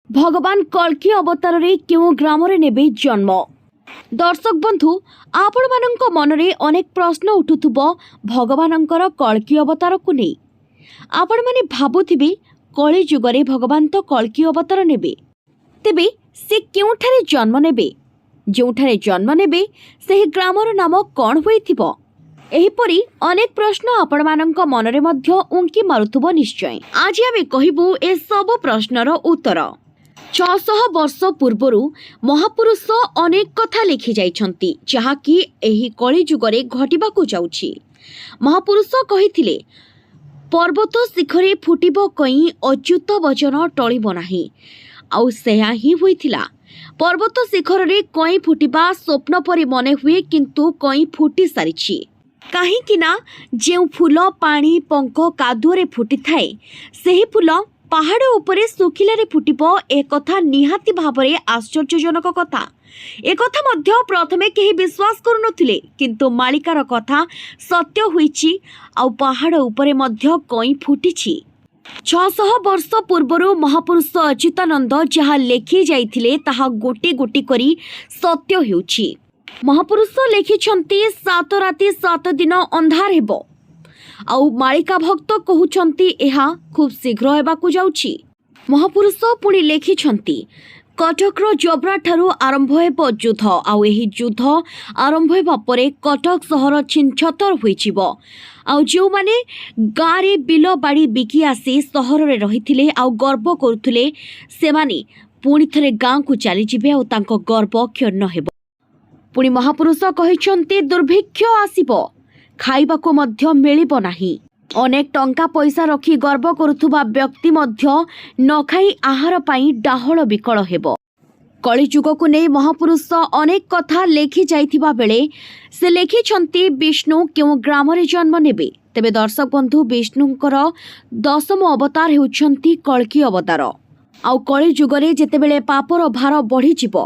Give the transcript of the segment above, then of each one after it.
भगवान कल्कि अवतार रे क्यों ग्राम रे नेबे जन्म। दर्शक बंधु आपण मानक मनरे अनेक प्रश्न उठुथुबो भगवानंकर कल्कि अवतार को नहीं। आपण माने भाबुथिबे कली जुगरे भगवान तो कल्कि अवतार नेबे, तेबे से क्योंठारे जन्म नेबे, जोठारे जन्म नेबे सेही ग्रामर नाम कौन होइथिबो। एहिपरि अनेक प्रश्न आपण मानक मनरे मध्य उंकी मारुथुबो निश्चय। आज आमे कहिबु ए सब प्रश्नर उत्तर। 600 वर्ष पूर्वरु महापुरुष अनेक कथा लिखि जाइछंती जहाँकि एही कली जुगरे घटिबाकू जाउछि। महापुरुष कहिथिले पर्वत शिखरे फुटिबो कई अच्युत वचन टळिबो नाही। आउ सेहा ही होइथिला। पर्वत शिखर रे कई फुटिबा स्वप्न परि मने हुए, किंतु कई फुटी सारिछि। काहेकि ना जेउ फूल पानी पंख कादुरे फुटी थाए सेही फूल पहाड़ उपरे सुखिलारे फुटिबो। ए कथा निहाती भाबरे आश्चर्यजनक कथा। ए कथा मध्य प्रथमे केही विश्वास करुनथिले, किंतु मालिकार कथा सत्य होईछि। आउ पहाड़ उपरे मध्य कई फुटिछि। 600 वर्ष पूर्वरु महापुरुष अच्युतानंद जहा लेखि जाइथिले ताहा गोटी गोटी करी सत्य हेउछि। महापुरुष लेखिछंती 7 राति 7 दिन अंधार हेबो। आउ मालिका भक्त कहउछंती एहा खूब शीघ्र हेबाकू जाउछि। महापुरुष पुणी लेखिछंती कटकर जबरा ठारू आरंभ हेबो युद्ध। आउ एही युद्ध आरंभ हेबा परे कटक सहर छिनछतर होइजिबो। आउ जो माने गारे बिल बाड़ी बिकी आसी सहर रे रहिथिले आउ गर्व करुथिले से माने पुणी थरे गां को चली जिबे आउ तांको गर्व क्षर्ण हेबो। पुणी महापुरुष कहिछंती दुर्भिक्ष आसीबो, खाइबाको मध्य मिलिबो नाही। अनेक टंका पैसा रखी गर्व करुथुबा व्यक्ति मध्य न खाई आहार पाई डाहळ विकळ हेबो। कली जुग को नै महापुरुष अनेक कथा लेखि जाइथिबा बेले से लेखिछंती विष्णु क्यों ग्राम रे जन्म नेबे। तेबे दर्शक बंधु विष्णुंकर 10म अवतार हेउछंती कल्कि अवतार। आउ कली जुगरे जेतेबेले पापर भार बढ़ी जिवो,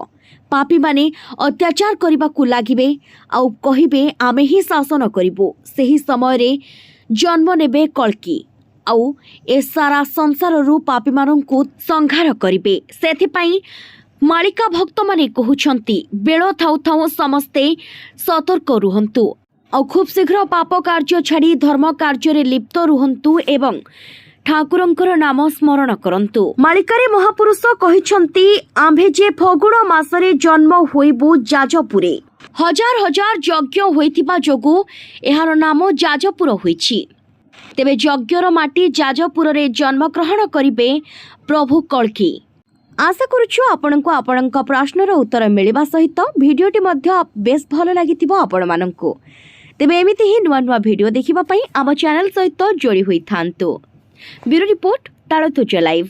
पापी माने अत्याचार करने को लागिबे आउ कहिबे आमे ही शासन करिबो, सेही समय रे जन्म नेबे कल्कि। आउ ए सारा संसार रु पापी माननकु संहार करिबे। सेथिपाई मालिका भक्त माने कहउछंती बेଳ थाउ थाउ समस्ते सतर्क रुहंतु आउ खूब शीघ्र पाप कार्य छाड़ी धर्म कार्य रे लिप्त रुहंतु एवं ठाकुरंकर नाम स्मरण करंतु। मालिकारे महापुरुष कहिछंती आम्भे जे फगुण मासरे जन्म होइबु जाजपुरे। हजार हजार यज्ञ होइथिबा जोगु एहार नाम जाजपुर होइछि। तेबे यज्ञर माटी जाजपुर रे जन्म ग्रहण करिबे प्रभु कल्कि। आशा करूछु आपनको आपनका प्रश्नर उत्तर मिलिबा सहित भिडियोटी मध्य बेस भलो लागिथिबो आपण माननकु। तेबे एमिति ही नुवा नुवा भिडियो देखिबा पई आम चैनल सहित जोड़ी होई थांतु। ब्यूरो रिपोर्ट तालतुच लाइव।